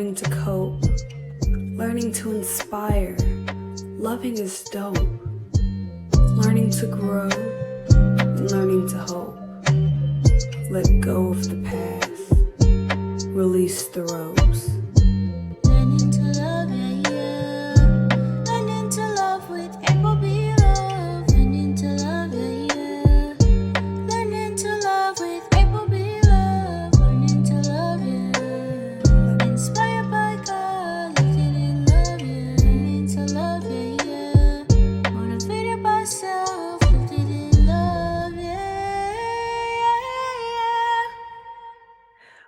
learning to cope, learning to inspire. Loving is dope. Learning to grow and learning to hope. Let go of the past. Release the ropes. Learning to love, yeah, yeah. Learning to love with Elam B love. Learning to love, yeah, yeah. Learning to love with Elam B love. Learning to love, yeah. Inspired by God, lifted in love, yeah. Learning to love, yeah, yeah. Motivated by self, lifted in love, yeah, yeah.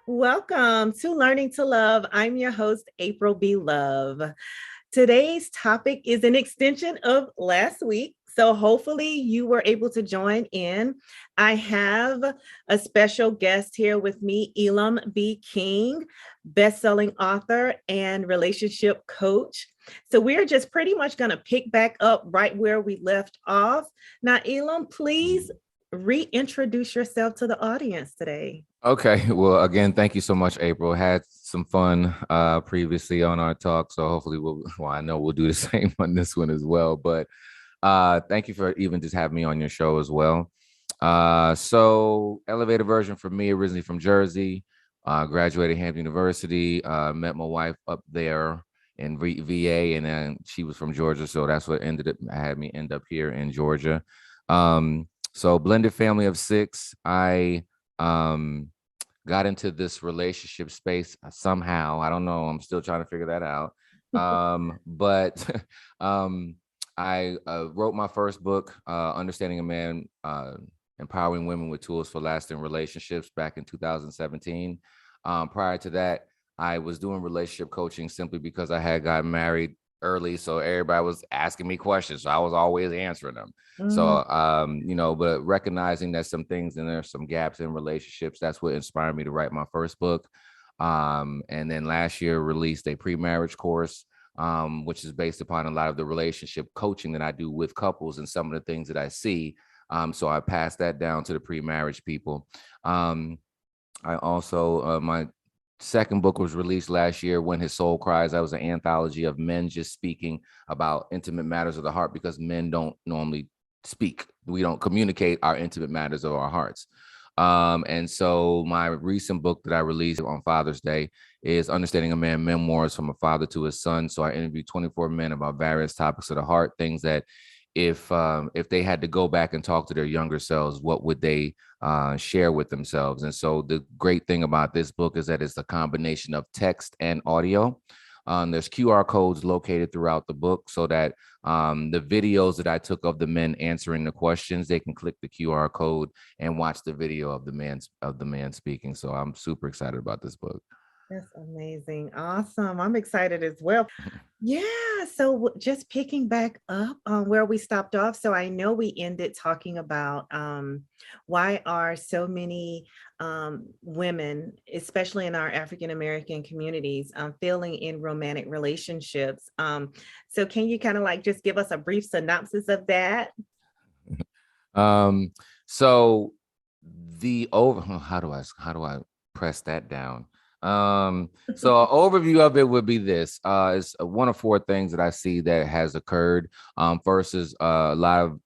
Welcome to Learning to Love. I'm your host, April B. Love. Today's topic is an extension of last week, so hopefully you were able to join in. I have a special guest here with me, Elam B. King, best-selling author and relationship coach. So we're just pretty much going to pick back up right where we left off. Now, Elam, please reintroduce yourself to the audience today. Okay. Well, again, thank you so much, April. Had some fun previously on our talk. So hopefully I know we'll do the same on this one as well. But thank you for even just having me on your show as well. So elevator version for me, originally from Jersey, graduated Hampton University, met my wife up there in VA, and then she was from Georgia. So that's what had me end up here in Georgia. So blended family of 6. I got into this relationship space somehow. I don't know. I'm still trying to figure that out. But I wrote my first book, Understanding a Man, Empowering Women with Tools for Lasting Relationships, back in 2017. Prior to that, I was doing relationship coaching simply because I had gotten married early, so everybody was asking me questions, so I was always answering them. So but recognizing that some things and there's some gaps in relationships, that's what inspired me to write my first book. And then last year released a pre-marriage course, which is based upon a lot of the relationship coaching that I do with couples and some of the things that I see. So I passed that down to the pre-marriage people. I also my second book was released last year, When His Soul Cries. That was an anthology of men just speaking about intimate matters of the heart, because men don't normally speak. We don't communicate our intimate matters of our hearts. And so my recent book that I released on Father's Day is Understanding a Man, Memoirs from a Father to His Son. So I interviewed 24 men about various topics of the heart, things that if they had to go back and talk to their younger selves, what would they share with themselves? And so the great thing about this book is that it's a combination of text and audio. There's QR codes located throughout the book, so that the videos that I took of the men answering the questions, they can click the QR code and watch the video of the man speaking. So I'm super excited about this book. That's amazing. Awesome. I'm excited as well. Yeah. So just picking back up on where we stopped off. So I know we ended talking about why are so many women, especially in our African-American communities, failing in romantic relationships. So can you kind of like just give us a brief synopsis of that? So how do I press that down? So an overview of it would be this. It's one of 4 things that I see that has occurred. First is a lot of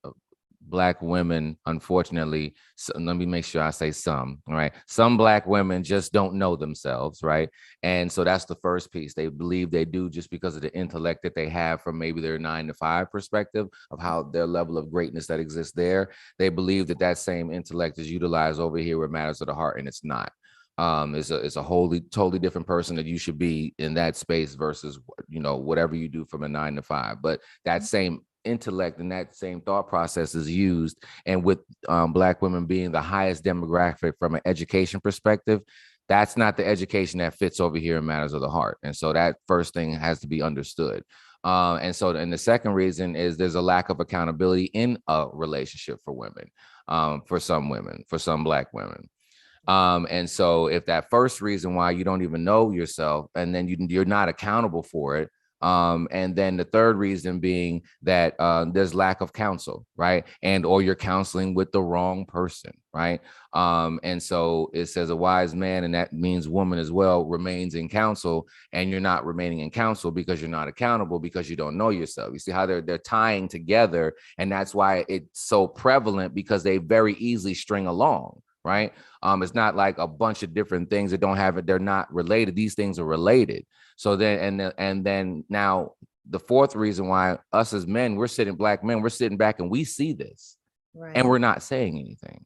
Black women, unfortunately, let me make sure I say some, right? Some Black women just don't know themselves, right? And so that's the first piece. They believe they do just because of the intellect that they have from maybe their 9-to-5 perspective of how their level of greatness that exists there. They believe that that same intellect is utilized over here with matters of the heart, and it's not. It's a totally different person that you should be in that space versus, whatever you do from a 9-to-5. But that same intellect and that same thought process is used. And with Black women being the highest demographic from an education perspective, that's not the education that fits over here in matters of the heart. And so that first thing has to be understood. And the second reason is there's a lack of accountability in a relationship for women, for some Black women. And so if that first reason why you don't even know yourself, and then you're not accountable for it, And then the third reason being that there's lack of counsel, right? And or you're counseling with the wrong person, right? And so it says a wise man, and that means woman as well, remains in counsel, and you're not remaining in counsel because you're not accountable, because you don't know yourself. You see how they're tying together, and that's why it's so prevalent, because they very easily string along, right? It's not like a bunch of different things that don't have it. They're not related. These things are related. So then, and then now the fourth reason why us as men, Black men, we're sitting back and we see this, Right. and we're not saying anything.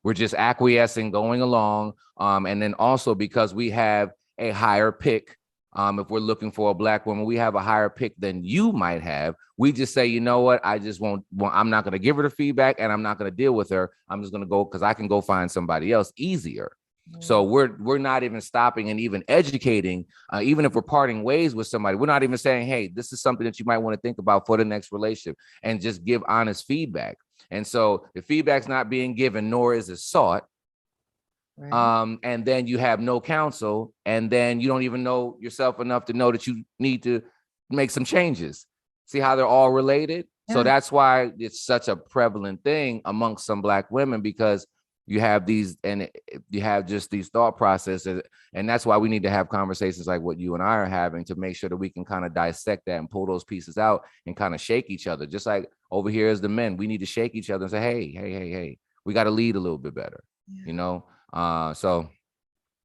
We're just acquiescing, going along. And then also because we have a higher pick, if we're looking for a Black woman, we have a higher pick than you might have. We just say, you know what? I just won't, I'm not going to give her the feedback, and I'm not going to deal with her. I'm just going to go because I can go find somebody else easier. So we're not even stopping and even educating, even if we're parting ways with somebody. We're not even saying, hey, this is something that you might want to think about for the next relationship, and just give honest feedback. And so the feedback's not being given, nor is it sought. Right. And then you have no counsel, and then you don't even know yourself enough to know that you need to make some changes. See how they're all related? Yeah. So that's why it's such a prevalent thing amongst some Black women, because you have these, and you have just these thought processes. And that's why we need to have conversations like what you and I are having, to make sure that we can kind of dissect that and pull those pieces out and kind of shake each other. Just like over here as the men, we need to shake each other and say, hey, we got to lead a little bit better, you know? So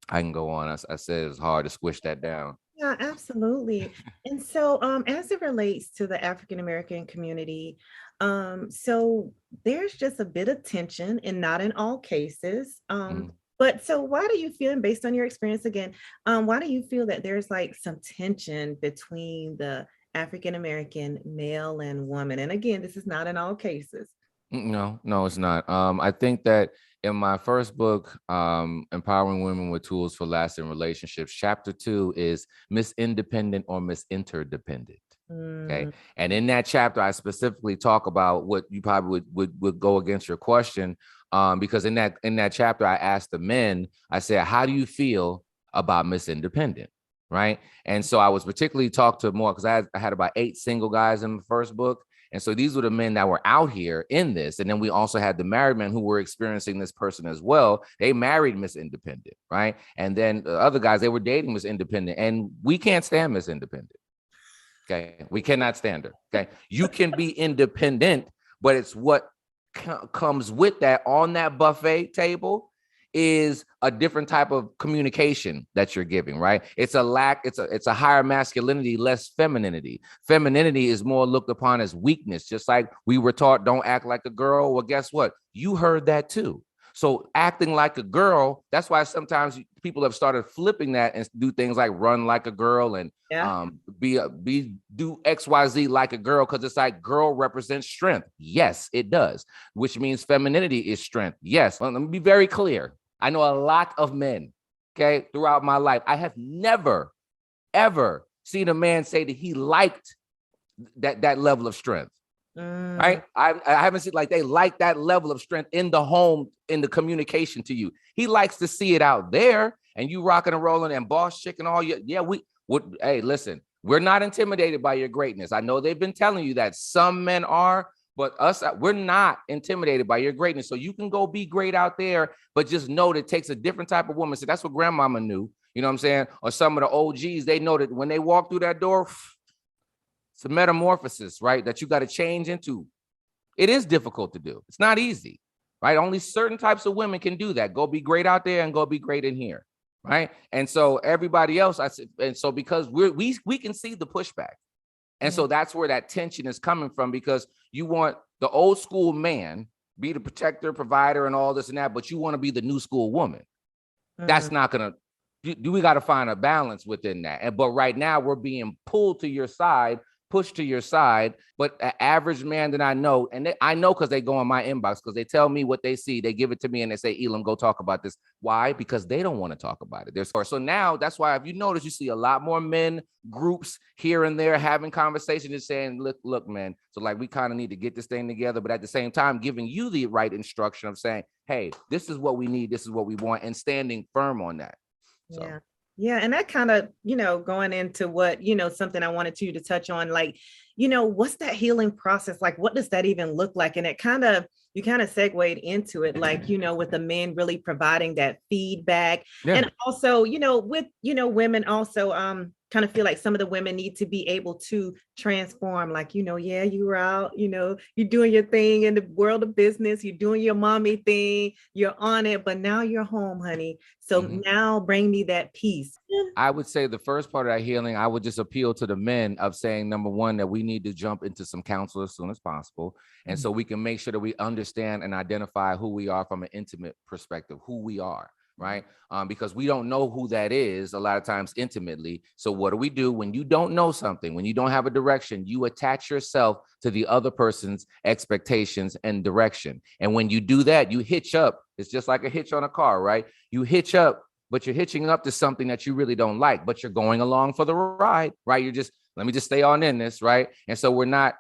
I can go on. I said it's hard to squish that down. Yeah, absolutely. And so as it relates to the African American community, so there's just a bit of tension, and not in all cases. But so why do you feel, and based on your experience again, why do you feel that there's like some tension between the African American male and woman? And again, this is not in all cases. No, it's not. I think that in my first book, Empowering Women with Tools for Lasting Relationships, chapter 2 is Miss Independent or Miss Interdependent. Okay. And in that chapter, I specifically talk about what you probably would go against your question. Because in that chapter, I asked the men, I said, how do you feel about Miss Independent? Right. And so I was particularly talked to more, because I had about 8 single guys in the first book. And so these were the men that were out here in this. And then we also had the married men who were experiencing this person as well. They married Miss Independent, right? And then the other guys, they were dating Miss Independent. And we can't stand Miss Independent. Okay. We cannot stand her. Okay. You can be independent, but it's what comes with that on that buffet table is a different type of communication that you're giving, right? It's a higher masculinity, less femininity. Femininity is more looked upon as weakness, just like we were taught, don't act like a girl. Well, guess what? You heard that too. So acting like a girl, that's why sometimes people have started flipping that and do things like run like a girl and do XYZ like a girl, because it's like girl represents strength. Yes, it does, which means femininity is strength. Yes, well, let me be very clear. I know a lot of men, okay, throughout my life. I have never, ever seen a man say that he liked that level of strength. Right. I haven't seen like they like that level of strength in the home, in the communication to you. He likes to see it out there, and you rocking and rolling and boss chick and all your, hey, listen, we're not intimidated by your greatness. I know they've been telling you that some men are, but us, we're not intimidated by your greatness. So you can go be great out there, but just know that it takes a different type of woman. So that's what grandmama knew, you know what I'm saying? Or some of the OGs, they know that when they walk through that door, it's a metamorphosis, right? That you got to change into. It is difficult to do. It's not easy, right? Only certain types of women can do that. Go be great out there and go be great in here, right? And so everybody else, because we can see the pushback. And so that's where that tension is coming from, because you want the old school man, be the protector, provider, and all this and that, but you want to be the new school woman. That's not going to, we got to find a balance within that. But right now we're being pulled to your side, pushed to your side. But an average man that I know, and I know because they go on my inbox, because they tell me what they see, they give it to me and they say, Elam, go talk about this. Why? Because they don't want to talk about it. So now that's why, if you notice, you see a lot more men groups here and there having conversations and saying, look, man, so like we kind of need to get this thing together, but at the same time, giving you the right instruction of saying, hey, this is what we need, this is what we want, and standing firm on that. So. Yeah. Yeah, and that kind of, going into what, something I wanted you to touch on, like, what's that healing process like? What does that even look like? And you kind of segued into it, like, with the men really providing that feedback. Yeah. And also, with, women also kind of feel like some of the women need to be able to transform, like, yeah, you were out, you're doing your thing in the world of business, you're doing your mommy thing, you're on it, but now you're home, honey. So now bring me that peace. I would say the first part of that healing, I would just appeal to the men of saying, number one, that we need to jump into some counsel as soon as possible. And so we can make sure that we understand and identify who we are from an intimate perspective, who we are, right? Because we don't know who that is a lot of times intimately. So what do we do when you don't know something, when you don't have a direction? You attach yourself to the other person's expectations and direction. And when you do that, you hitch up. It's just like a hitch on a car, right? You hitch up, but you're hitching up to something that you really don't like, but you're going along for the ride, right? You're just, let me just stay on in this, right? And so we're not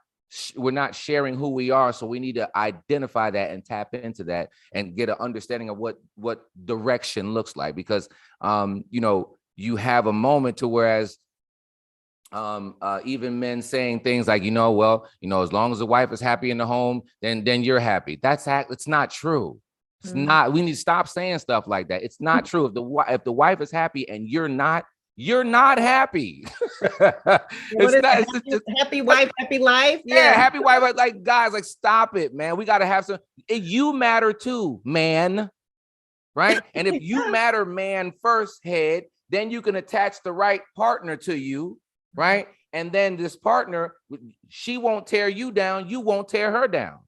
sharing who we are. So we need to identify that and tap into that and get an understanding of what direction looks like. Because, you have a moment to whereas even men saying things like, well, as long as the wife is happy in the home, then you're happy. It's not true. It's not. We need to stop saying stuff like that. It's not true. If the wife is happy and you're not happy. It's not. It's just, happy wife, happy life. Yeah, happy wife. Like, guys, like, stop it, man. We got to have some. You matter too, man. Right. And if you matter, man, first, head, then you can attach the right partner to you. Right. And then this partner, she won't tear you down. You won't tear her down.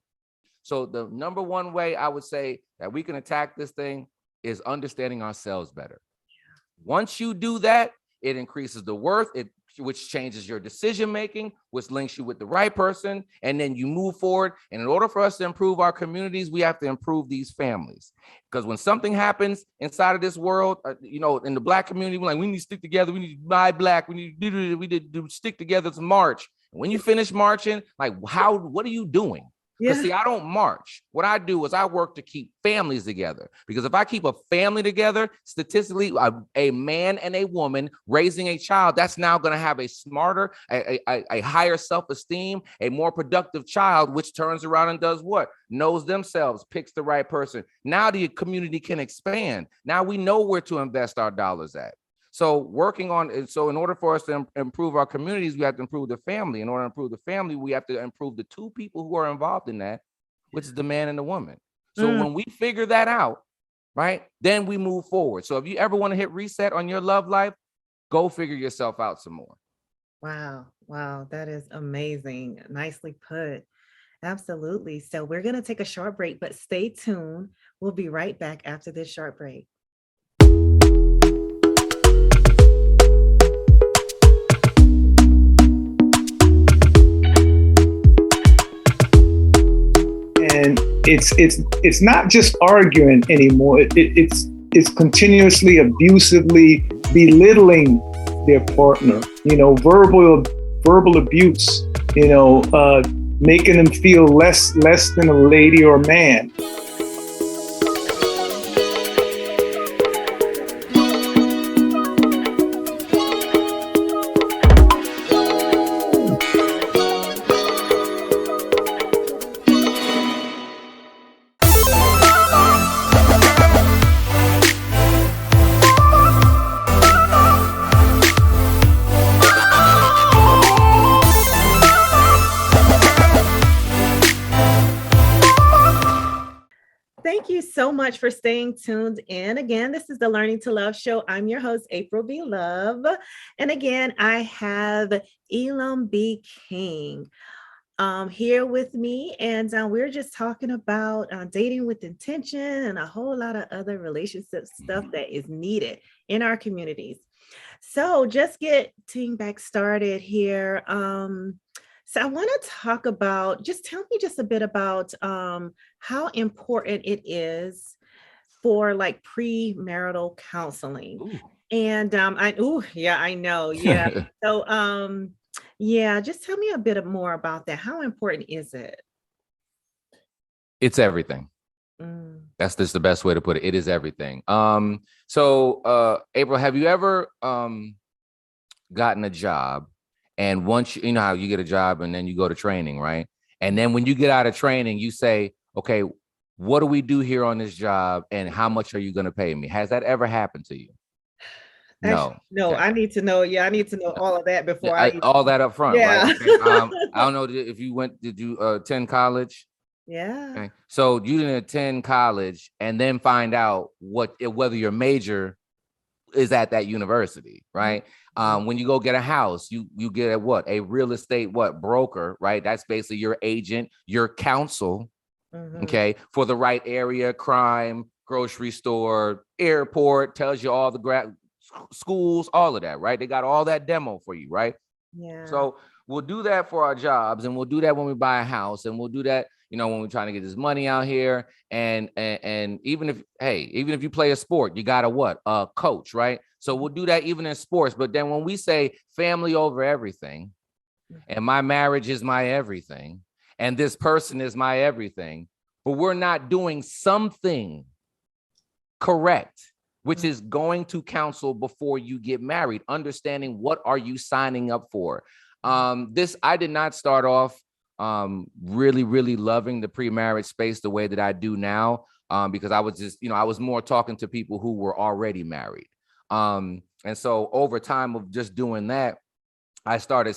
So the number one way I would say that we can attack this thing is understanding ourselves better. Once you do that, it increases the worth, which changes your decision making, which links you with the right person, and then you move forward. And in order for us to improve our communities, we have to improve these families. Because when something happens inside of this world, in the Black community, we're like, we need to stick together. We need to buy Black. We need to stick together to march. When you finish marching, like, what are you doing? Because see, I don't march. What I do is I work to keep families together. Because if I keep a family together, statistically, a man and a woman raising a child, that's now going to have a smarter, a higher self-esteem, a more productive child, which turns around and does what? Knows themselves, picks the right person. Now the community can expand. Now we know where to invest our dollars at. So in order for us to improve our communities, we have to improve the family. In order to improve the family, we have to improve the two people who are involved in that, which is the man and the woman. So when we figure that out, right, then we move forward. So if you ever want to hit reset on your love life, go figure yourself out some more. Wow. That is amazing. Nicely put. Absolutely. So we're going to take a short break, but stay tuned. We'll be right back after this short break. And it's not just arguing anymore. It's continuously abusively belittling their partner. Verbal abuse. Making them feel less than a lady or a man. Thank you so much for staying tuned in. Again, this is the Learning to Love show. I'm your host, April B. Love. And again, I have Elam B. King here with me. And we're just talking about dating with intention and a whole lot of other relationship stuff that is needed in our communities. So just getting back started here. So I want to talk about, just tell me just a bit about how important it is for like premarital counseling. Ooh. And I know. Yeah. So just tell me a bit more about that. How important is it? It's everything. Mm. That's just the best way to put it. It is everything. So April, have you ever gotten a job, and once you know how you get a job and then you go to training, right? And then when you get out of training, you say, okay, what do we do here on this job, and how much are you going to pay me? Has that ever happened to you? Actually, No. no, Okay. I need to know. Yeah, I need to know all of that Yeah, before I even. all that up front, right? Yeah. Okay. I don't know if you did you attend college? Yeah. Okay. So you didn't attend college and then find out whether your major is at that university, right? Mhm. When you go get a house, you get a real estate broker, right? That's basically your agent, your counsel, Mhm. okay, for the right area, crime, grocery store, airport, tells you all the schools, all of that, right? They got all that demo for you, right? Yeah. So we'll do that for our jobs, and we'll do that when we buy a house, and we'll do that, when we're trying to get this money out here. And even if you play a sport, you got a coach, right? So we'll do that even in sports. But then when we say family over everything, and my marriage is my everything, and this person is my everything, but we're not doing something correct, which is going to counsel before you get married, understanding what are you signing up for. I did not start off really, really loving the pre-marriage space the way that I do now, because I was just, I was more talking to people who were already married. And so over time of just doing that, I started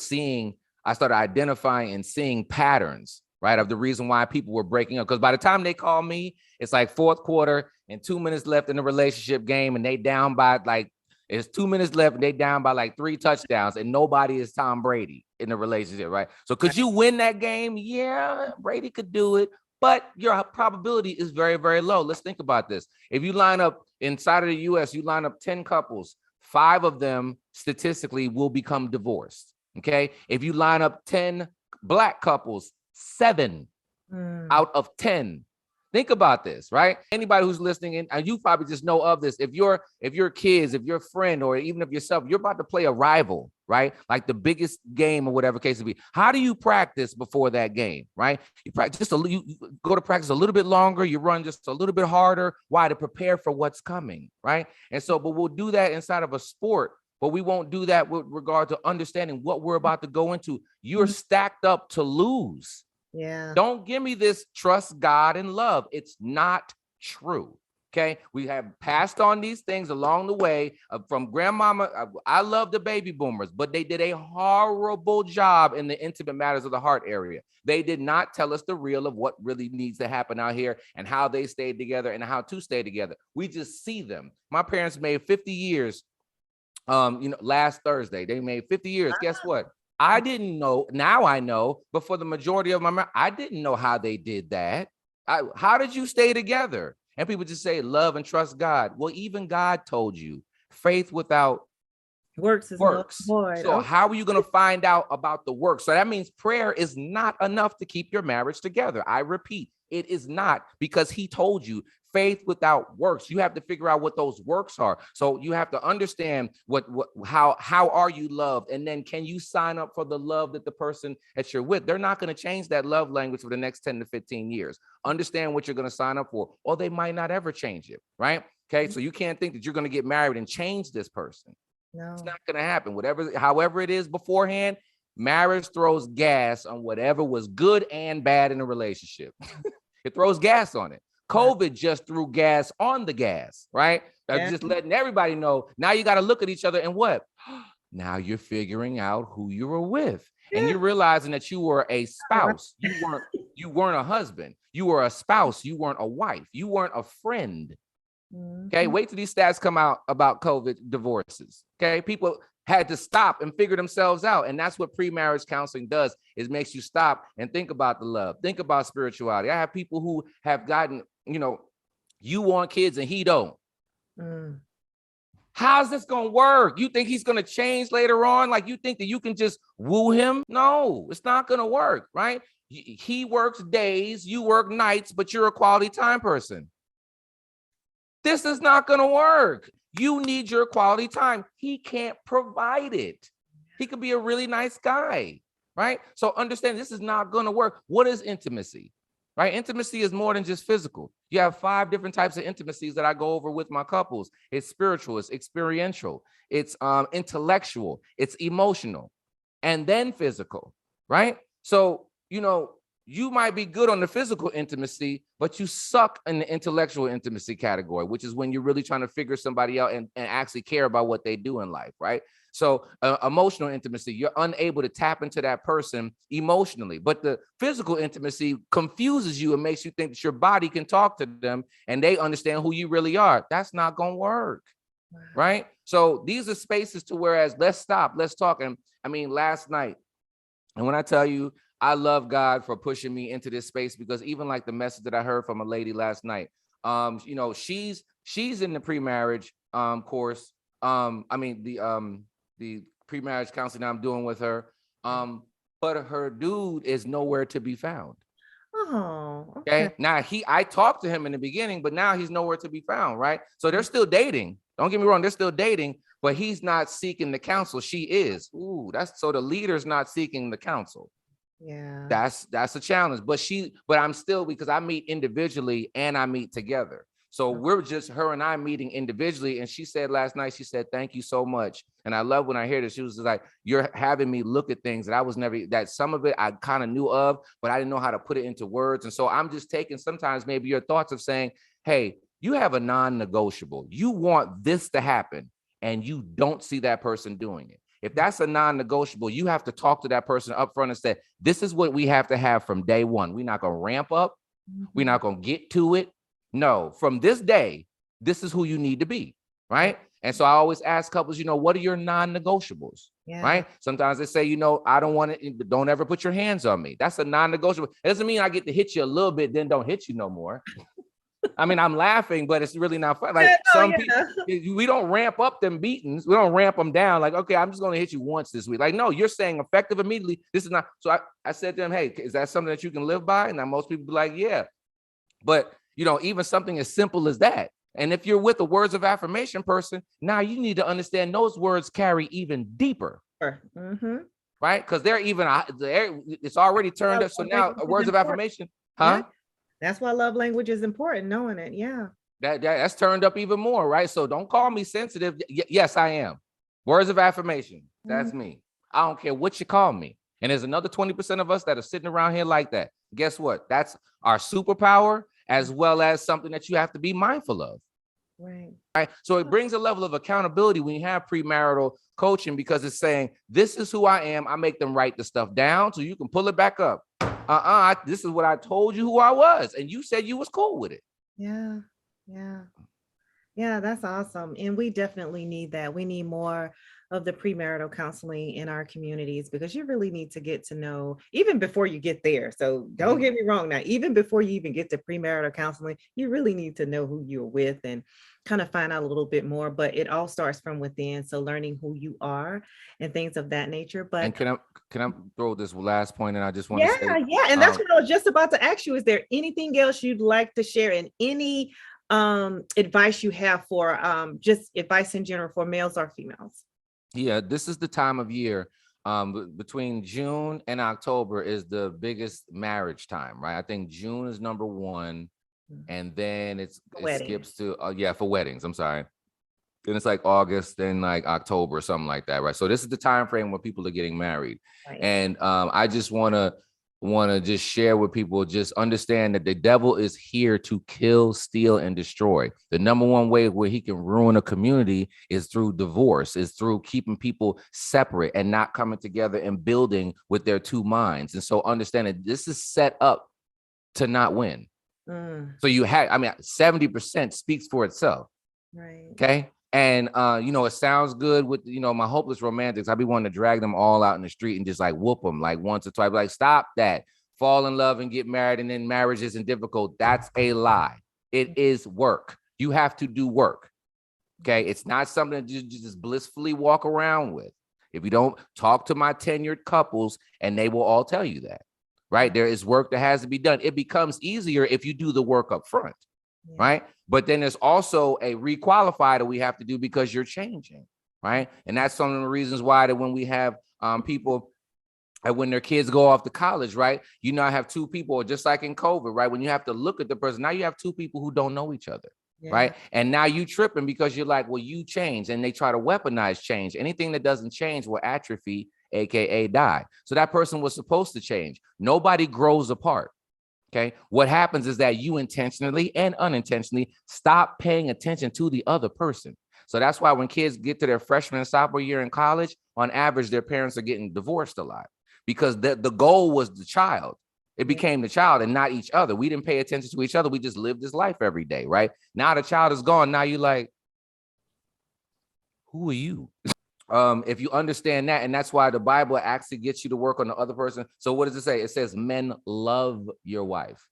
identifying and seeing patterns, right, of the reason why people were breaking up. Because by the time they call me, it's like fourth quarter and 2 minutes left in the relationship game, and they down by it's 2 minutes left and they down by 3 touchdowns, and nobody is Tom Brady in the relationship, right? So could you win that game? Yeah, Brady could do it, but your probability is very, very low. Let's think about this. If you line up inside of the US, you line up 10 couples, 5 of them statistically will become divorced. Okay. If you line up 10 Black couples, 7 out of 10. Think about this, right? Anybody who's listening, and you probably just know of this. If your kids, if your friend, or even if yourself, you're about to play a rival, right? Like the biggest game or whatever case it be. How do you practice before that game, right? You practice you go to practice a little bit longer. You run just a little bit harder. Why? To prepare for what's coming, right? And so, but we'll do that inside of a sport, but we won't do that with regard to understanding what we're about to go into. You're stacked up to lose. Yeah. Don't give me this trust God and love. It's not true. Okay. We have passed on these things along the way from grandmama. I love the baby boomers, but they did a horrible job in the intimate matters of the heart area. They did not tell us the real of what really needs to happen out here and how they stayed together and how to stay together. We just see them. My parents made 50 years. Last Thursday, they made 50 years. Guess what? I didn't know. Now I know, but for the majority of I didn't know how they did that. How did you stay together? And people just say love and trust God. Well, even God told you faith without Works is works. null and void. So how are you going to find out about the work? So that means prayer is not enough to keep your marriage together. I repeat, it is not, because he told you faith without works. You have to figure out what those works are. So you have to understand how are you loved? And then can you sign up for the love that the person that you're with? They're not going to change that love language for the next 10 to 15 years. Understand what you're going to sign up for, or they might not ever change it, right? Okay. So you can't think that you're going to get married and change this person. No. It's not going to happen. However it is beforehand, marriage throws gas on whatever was good and bad in a relationship. It throws gas on it. COVID just threw gas on the gas, right? Yeah. Just letting everybody know. Now you got to look at each other and what? Now you're figuring out who you were with, and you're realizing that you were a spouse. You weren't a husband. You were a spouse. You weren't a wife. You weren't a friend. Okay, wait till these stats come out about COVID divorces. Okay, people had to stop and figure themselves out. And that's what pre-marriage counseling does, is makes you stop and think about the love, think about spirituality. I have people who have gotten, you want kids and he don't. How's this going to work? You think he's going to change later on? Like, you think that you can just woo him? No, it's not going to work, right? He works days, you work nights, but you're a quality time person. This is not going to work. You need your quality time. He can't provide it. He could be a really nice guy, right? So understand, this is not going to work. What is intimacy? right? Intimacy is more than just physical. You have 5 different types of intimacies that I go over with my couples. It's spiritual, it's experiential, it's intellectual, it's emotional, and then physical, right? So, you might be good on the physical intimacy, but you suck in the intellectual intimacy category, which is when you're really trying to figure somebody out and actually care about what they do in life, right? So emotional intimacy, you're unable to tap into that person emotionally, but the physical intimacy confuses you and makes you think that your body can talk to them and they understand who you really are. That's not going to work, right? So these are spaces to whereas let's stop, let's talk. And I mean, last night, and when I tell you, I love God for pushing me into this space, because even like the message that I heard from a lady last night, she's in the pre-marriage course. The pre-marriage counseling I'm doing with her. But her dude is nowhere to be found. Oh, Okay. Now I talked to him in the beginning, but now he's nowhere to be found, right? So they're still dating. Don't get me wrong, they're still dating, but he's not seeking the counsel. She is. Ooh, that's so the leader's not seeking the counsel. Yeah. That's a challenge. But I'm still, because I meet individually and I meet together. So we're just her and I meeting individually. And she said last night, she said, "Thank you so much." And I love when I hear this. She was just like, "You're having me look at things that I was never, that some of it I kind of knew of, but I didn't know how to put it into words." And so I'm just taking sometimes maybe your thoughts of saying, "Hey, you have a non-negotiable. You want this to happen and you don't see that person doing it. If that's a non-negotiable, you have to talk to that person up front and say, this is what we have to have from day one. We're not going to ramp up. We're not going to get to it. No, from this day, this is who you need to be, right?" And so I always ask couples, what are your non-negotiables, right? Sometimes they say, I don't want it. Don't ever put your hands on me. That's a non-negotiable. It doesn't mean I get to hit you a little bit, then don't hit you no more. I mean, I'm laughing, but it's really not fun. Like people, we don't ramp up them beatings. We don't ramp them down. Like, okay, I'm just going to hit you once this week. Like, no, you're saying effective immediately. This is not. So I said to them, "Hey, is that something that you can live by?" And now most people be like, "Yeah." But, even something as simple as that. And if you're with a words of affirmation person, now you need to understand those words carry even deeper. Mm-hmm. Right? Because it's already turned up. So now words of affirmation, huh? Yeah. That's why love language is important, knowing it. Yeah. That's turned up even more, right? So don't call me sensitive. Yes, I am. Words of affirmation. That's me. I don't care what you call me. And there's another 20% of us that are sitting around here like that. Guess what? That's our superpower, as well as something that you have to be mindful of. Right. So it brings a level of accountability when you have premarital coaching, because it's saying, this is who I am. I make them write the stuff down so you can pull it back up. This is what I told you who I was, and you said you was cool with it. Yeah. That's awesome. And we definitely need that. We need more of the premarital counseling in our communities, because you really need to get to know even before you get there. So don't get me wrong. Now, even before you even get to premarital counseling, you really need to know who you're with and kind of find out a little bit more, but it all starts from within. So learning who you are and things of that nature. But and can I throw this last point? And I just want to say, and that's what I was just about to ask you. Is there anything else you'd like to share, and any advice you have for just advice in general for males or females? Yeah, this is the time of year between June and October is the biggest marriage time, right? I think June is number one, and then it skips to for weddings. I'm sorry. Then it's like August, then like October, something like that, right? So this is the time frame where people are getting married, and I just want to just share with people, just understand that the devil is here to kill, steal, and destroy. The number one way where he can ruin a community is through divorce, is through keeping people separate and not coming together and building with their two minds. And so understand that this is set up to not win. So 70% speaks for itself. Right. Okay. And, it sounds good with, my hopeless romantics. I be wanting to drag them all out in the street and just like whoop them like once or twice. Like, stop that. Fall in love and get married, and then marriage isn't difficult. That's a lie. It is work. You have to do work. Okay. It's not something that you just blissfully walk around with. If you don't talk to my tenured couples, and they will all tell you that, right? There is work that has to be done. It becomes easier if you do the work up front. Right. But then there's also a requalify that we have to do because you're changing. Right. And that's some of the reasons why that when we have people And when their kids go off to college, right, you now have two people, just like in COVID, right? When you have to look at the person, now you have two people who don't know each other, right? And now you tripping because you're like, well, you change, and they try to weaponize change. Anything that doesn't change will atrophy, AKA die. So that person was supposed to change. Nobody grows apart. Okay. What happens is that you intentionally and unintentionally stop paying attention to the other person. So that's why when kids get to their freshman and sophomore year in college, on average, their parents are getting divorced a lot because the goal was the child. It became the child and not each other. We didn't pay attention to each other. We just lived this life every day, right? Now the child is gone. Now you're like, who are you? If you understand that, and that's why the Bible actually gets you to work on the other person. So what does it say? It says, men, love your wife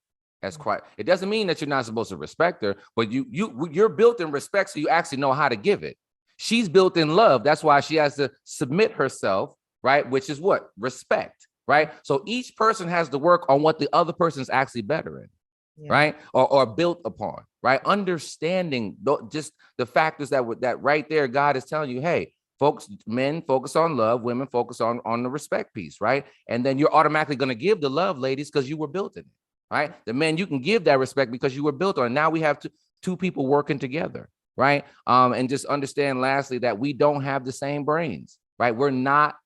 as Christ. It doesn't mean that you're not supposed to respect her, but you're built in respect, so you actually know how to give it. She's built in love. That's why she has to submit herself, right? Which is what? Respect, right? So each person has to work on what the other person's actually better in, right? Or built upon, right? Understanding just the factors that right there, God is telling you, hey, folks, men focus on love, women focus on the respect piece, right? And then you're automatically going to give the love, ladies, because you were built in it, right? The men, you can give that respect because you were built on it. Now we have two people working together, right? And just understand, lastly, that we don't have the same brains, right? We're not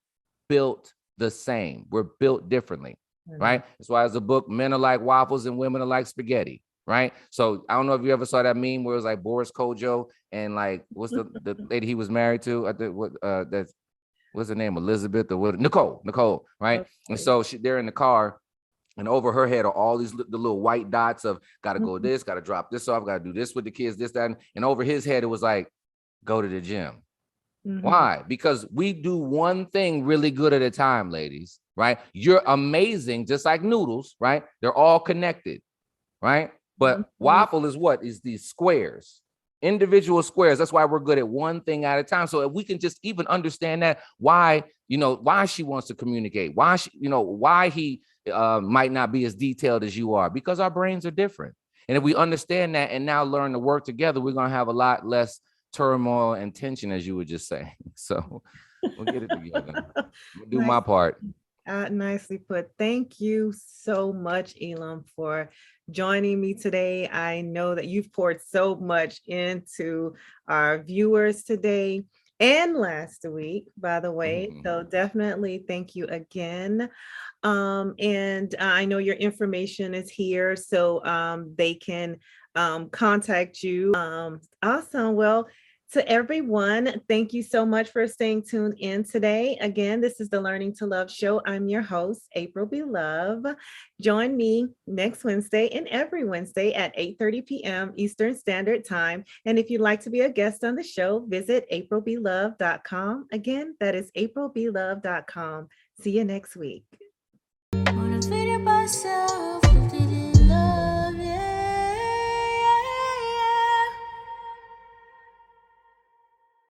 built the same. We're built differently, right? That's why there's a book, Men Are Like Waffles and Women Are Like Spaghetti. Right. So I don't know if you ever saw that meme where it was like Boris Kojo and like what's the lady he was married to? I think what's her name? Elizabeth or what? Nicole. Right. Okay. And so they're in the car, and over her head are all these the little white dots of got to go this, got to drop this off, got to do this with the kids, this, that. And over his head, it was like, go to the gym. Why? Because we do one thing really good at a time, ladies. Right. You're amazing, just like noodles. Right. They're all connected. Right. But waffle is what? Is these squares, individual squares. That's why we're good at one thing at a time. So if we can just even understand that, why she wants to communicate, why he might not be as detailed as you are, because our brains are different. And if we understand that and now learn to work together, we're going to have a lot less turmoil and tension, as you would just say. So we'll get it together. We'll do my part. Nicely put. Thank you so much, Elam, for joining me today. I know that you've poured so much into our viewers today and last week, by the way. So definitely thank you again. And I know your information is here, so they can contact you. Awesome. Well, to everyone, thank you so much for staying tuned in today. Again, this is the Learning to Love show. I'm your host, April B. Love. Join me next Wednesday and every Wednesday at 8:30 p.m. Eastern Standard Time. And if you'd like to be a guest on the show, visit aprilblove.com. Again, that is aprilblove.com. See you next week. Motivated by self.